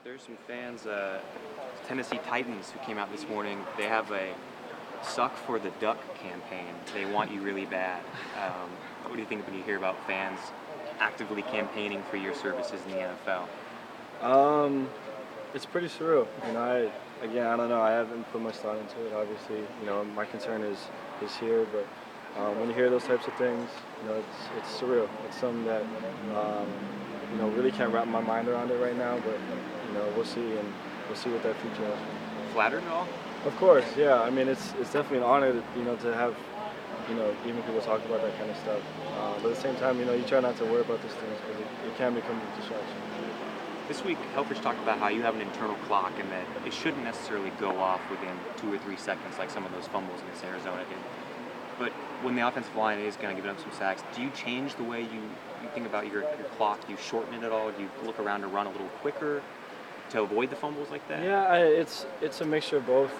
There's some fans, Tennessee Titans, who came out this morning. They have a "Suck for the Duck" campaign. They want you really bad. What do you think when you hear about fans actively campaigning for your services in the NFL? It's pretty surreal. I don't know. I haven't put much thought into it. Obviously, my concern is here, but when you hear those types of things, it's surreal. It's something that really can't wrap my mind around it right now. But we'll see, and we'll see what that future has. Flattered at all? Of course, yeah. I mean, it's definitely an honor, to have even people talk about that kind of stuff. But at the same time, you try not to worry about these things because it can become a distraction. This week, Helfrich talked about how you have an internal clock and that it shouldn't necessarily go off within 2 or 3 seconds like some of those fumbles against Arizona did. But when the offensive line is kind of giving up some sacks, do you change the way you think about your clock? Do you shorten it at all? Do you look around to run a little quicker to avoid the fumbles like that? Yeah, it's a mixture of both.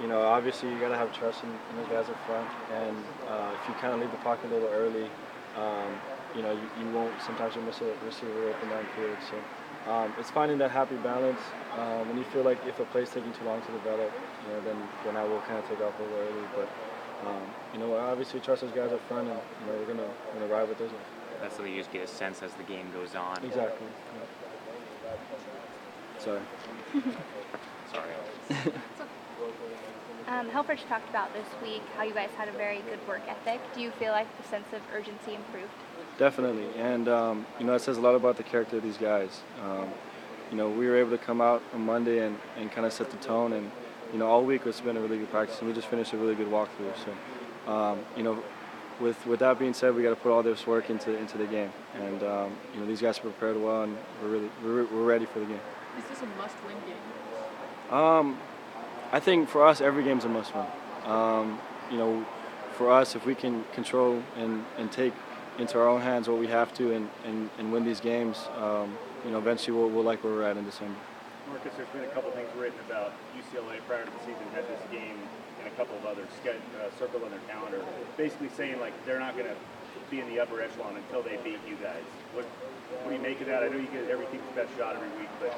Obviously you got to have trust in those guys up front, and if you kind of leave the pocket a little early, you won't. Sometimes you miss a receiver open downfield. So it's finding that happy balance. When you feel like if a play's taking too long to develop, then I will kind of take off a little early. But obviously trust those guys up front, and we're gonna ride with those guys. That's something you just get a sense as the game goes on. Exactly. Yeah. Sorry. Sorry. Helfrich talked about this week how you guys had a very good work ethic. Do you feel like the sense of urgency improved? Definitely, and it says a lot about the character of these guys. We were able to come out on Monday and kind of set the tone, and all week it's been a really good practice, and we just finished a really good walkthrough. So, with that being said, we got to put all this work into the game, and these guys are prepared well, and we're ready for the game. Is this a must-win game? I think for us, every game's a must-win. For us, if we can control and take into our own hands what we have to and win these games, eventually we'll like where we're at in December. Marcus, there's been a couple things written about UCLA prior to the season, had this game and a couple of others circled on their calendar, basically saying like they're not going to be in the upper echelon until they beat you guys. What do you make of that? I know you get every team's best shot every week, but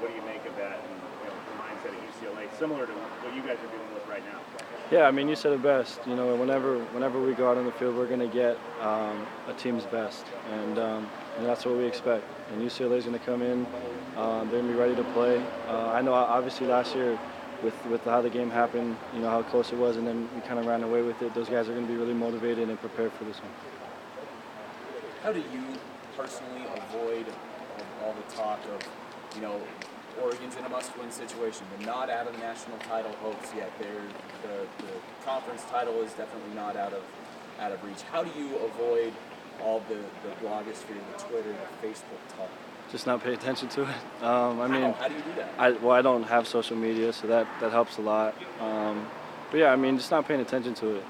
what do you make of that and the mindset of UCLA, similar to what you guys are dealing with right now? Yeah, I mean, you said it best. Whenever we go out on the field, we're going to get a team's best, and that's what we expect. And UCLA is going to come in, they're going to be ready to play. I know, obviously, last year with how the game happened, how close it was, and then we kind of ran away with it. Those guys are going to be really motivated and prepared for this one. How do you personally avoid all the talk of, Oregon's in a must-win situation? They're not out of national title hopes yet. The conference title is definitely not out of reach. How do you avoid all the blogosphere, the Twitter, the Facebook talk? Just not pay attention to it. How do you do that? I don't have social media, so that helps a lot. But yeah, just not paying attention to it.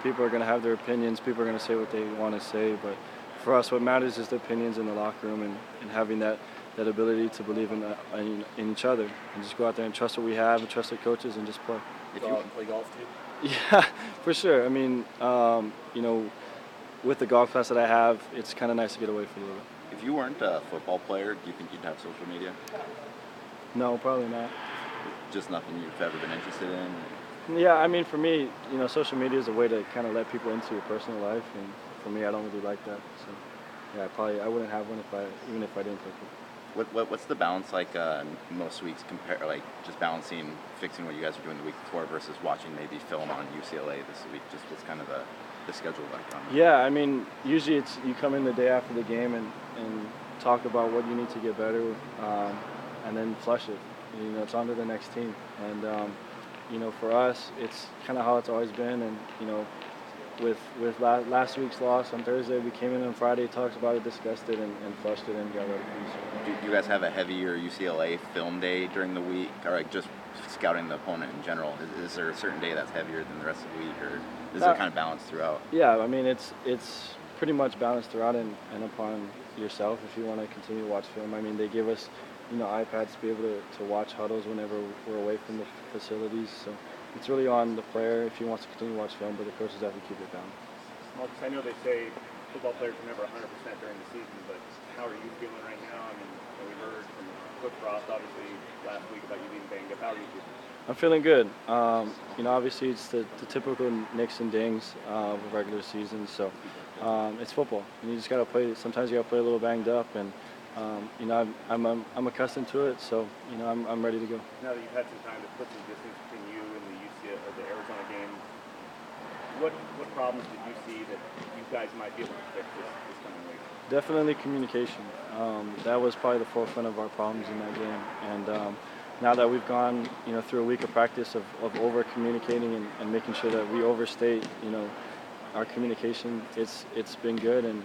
People are going to have their opinions. People are going to say what they want to say. But for us, what matters is the opinions in the locker room and having that ability to believe in each other and just go out there and trust what we have and trust the coaches and just play. Go out and play golf too? Yeah, for sure. With the golf class that I have, it's kind of nice to get away for a little bit. If you weren't a football player, do you think you'd have social media? No, probably not. Just nothing you've ever been interested in? Yeah, for me, social media is a way to kind of let people into your personal life, and for me, I don't really like that. So, yeah, I wouldn't have one even if I didn't play football. What's the balance like most weeks just balancing fixing what you guys are doing the week before versus watching maybe film on UCLA this week? Just what's kind of the schedule like on that? Yeah, usually it's you come in the day after the game and talk about what you need to get better, and then flush it. It's on to the next team. And for us, it's kind of how it's always been. And with last week's loss on Thursday, we came in on Friday, talked about it, discussed it, and flushed it and got ready. Do you guys have a heavier UCLA film day during the week, or just scouting the opponent in general? Is there a certain day that's heavier than the rest of the week, or is it kind of balanced throughout? Yeah, it's pretty much balanced throughout and upon yourself if you want to continue to watch film. They give us iPads to be able to watch huddles whenever we're away from the facilities. So it's really on the player if he wants to continue to watch film, but the coaches have to keep it down. Marcus, I know they say football players are never 100% during the season, but how are you feeling right now? I mean, we heard from Coach Frost, obviously, last week about you being banged up. How are you feeling? I'm feeling good. Obviously it's the typical nicks and dings of a regular season, so it's football. And you just gotta play. Sometimes you gotta play a little banged up, and I'm accustomed to it, so I'm ready to go. Now that you've had some time to put some distance between you and the UCLA or the Arizona game, what problems did you see that you guys might be able to fix this coming week? Definitely communication. That was probably the forefront of our problems in that game, and now that we've gone through a week of practice of over communicating and making sure that we overstate our communication, it's been good, and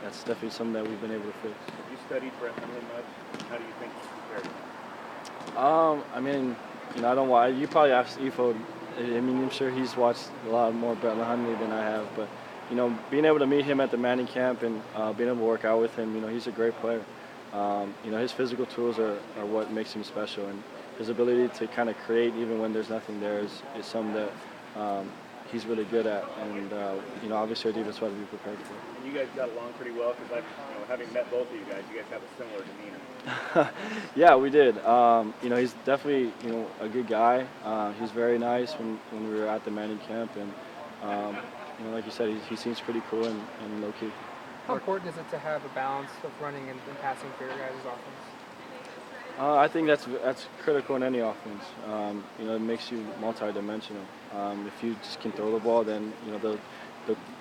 that's definitely something that we've been able to fix. Have you studied Brett Hundley much? How do you think he's prepared? I mean, I don't watch. You probably asked Efo. I mean, I'm sure he's watched a lot more Brett Hundley than I have, but being able to meet him at the Manning camp and being able to work out with him, he's a great player. His physical tools are what makes him special, and his ability to kind of create even when there's nothing there is something that he's really good at, and obviously our defense has to be prepared for it. And you guys got along pretty well because having met both of you guys have a similar demeanor. Yeah, we did. He's definitely a good guy. He's very nice when we were at the Manning camp, and like you said, he seems pretty cool and low key. How important is it to have a balance of running and passing for your guys' offense? I think that's critical in any offense. It makes you multi-dimensional. If you just can throw the ball, then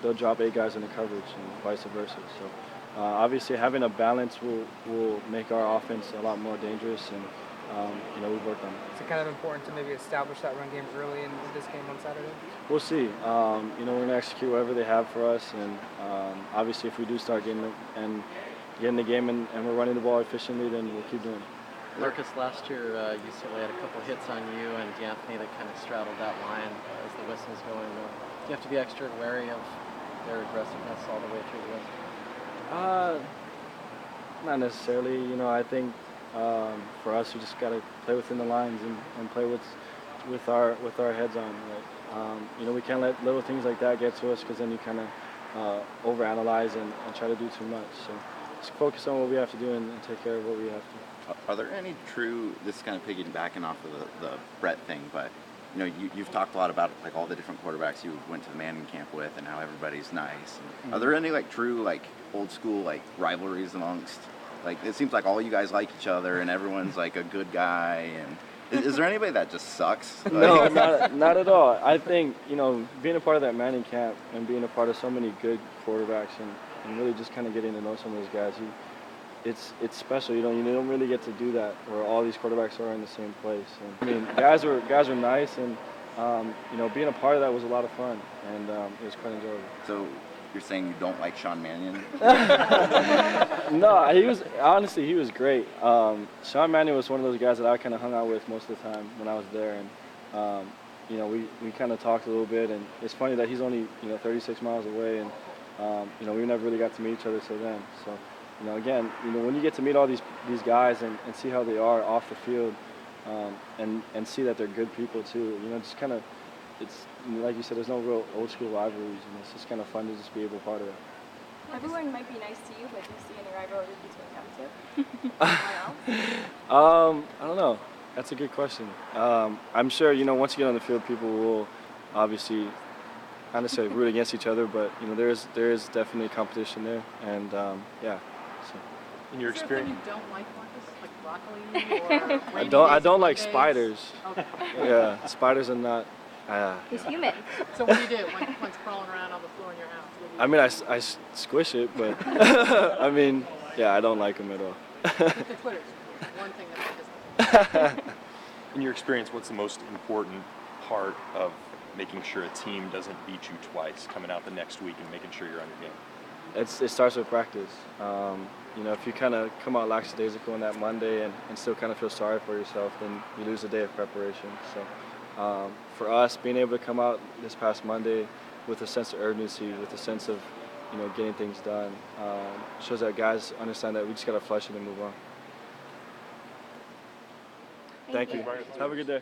they'll drop 8 guys in the coverage and vice versa. So obviously having a balance will make our offense a lot more dangerous, and we've worked on it. Is it kind of important to maybe establish that run game early in this game on Saturday? We'll see. We're going to execute whatever they have for us, and obviously if we do start getting the game and we're running the ball efficiently, then we'll keep doing it. Marcus, last year UCLA had a couple hits on you and D'Anthony that kind of straddled that line as the whistle's going. Do you have to be extra wary of their aggressiveness all the way through the rest? Not necessarily. I think for us, we just got to play within the lines and play with our heads on. Right? We can't let little things like that get to us, because then you kind of overanalyze and try to do too much. So just focus on what we have to do and take care of what we have to. Are there any true, this is kind of piggybacking off of the Brett thing, but you've talked a lot about like all the different quarterbacks you went to the Manning camp with and how everybody's nice. And are there any like true like old school like rivalries amongst, like it seems like all you guys like each other and everyone's like a good guy, and is there anybody that just sucks? No, not at all. I think being a part of that Manning camp and being a part of so many good quarterbacks and really just kind of getting to know some of those guys, it's special. You don't really get to do that where all these quarterbacks are in the same place. And, I mean, guys were nice, and being a part of that was a lot of fun, and it was quite enjoyable. So you're saying you don't like Sean Mannion? No, he was great. Sean Mannion was one of those guys that I kind of hung out with most of the time when I was there, and we kind of talked a little bit. And it's funny that he's only 36 miles away, and we never really got to meet each other till then. So. Again, when you get to meet all these guys and see how they are off the field, and see that they're good people too, just kind of, it's like you said, there's no real old school rivalries, and it's just kind of fun to just be able to be part of it. Everyone might be nice to you, but do you see any rivalry between them two? I don't know. That's a good question. I'm sure, once you get on the field, people will obviously not necessarily root against each other, but there is definitely competition there, and yeah. So. In your experience, you don't like, Marcus, like broccoli or I don't like spiders. Okay. Yeah, spiders are not. He's human. So what do you do when it's crawling around on the floor in your house? I mean, I squish it, but I mean, yeah, I don't like them at all. The Twitters, one thing that I dislike. In your experience, what's the most important part of making sure a team doesn't beat you twice coming out the next week and making sure you're on your game? It starts with practice. If you kind of come out lackadaisical on that Monday and still kind of feel sorry for yourself, then you lose a day of preparation. So for us, being able to come out this past Monday with a sense of urgency, with a sense of getting things done, shows that guys understand that we just got to flush it and move on. Thank you. Have a good day.